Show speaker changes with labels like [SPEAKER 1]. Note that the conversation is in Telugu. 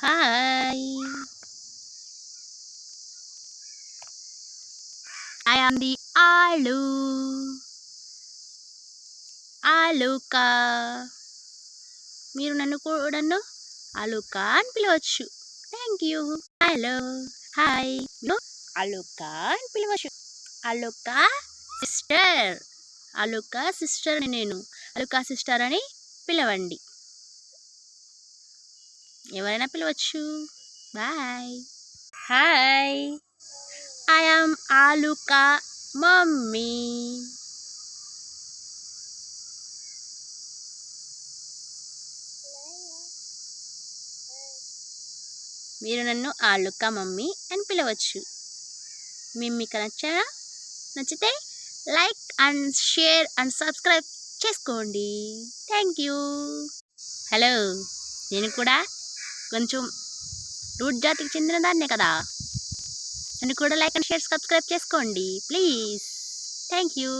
[SPEAKER 1] Hi, I am the Aluka. మీరు నన్ను అలుక అని పిలవచ్చు. Thank you. Hello, hi. మీరు అలుక అని పిలవచ్చు. అలుక సిస్టర్. అలుక సిస్టర్ అని నేను. అలుక సిస్టర్ అని పిలవండి. ఎవరైనా పిలవచ్చు. Bye. Hi, I am Aluka mummy. మీరు నన్ను ఆలుక మమ్మీ అని పిలవచ్చు. మీకు నచ్చితే like and share and subscribe చేసుకోండి. Thank you. హలో, నేను కూడా కొంచెం రూట్ జాతికి చెందిన దాన్నే కదా. నన్ను కూడా లైక్ అండ్ షేర్ సబ్స్క్రైబ్ చేసుకోండి ప్లీజ్. Thank you.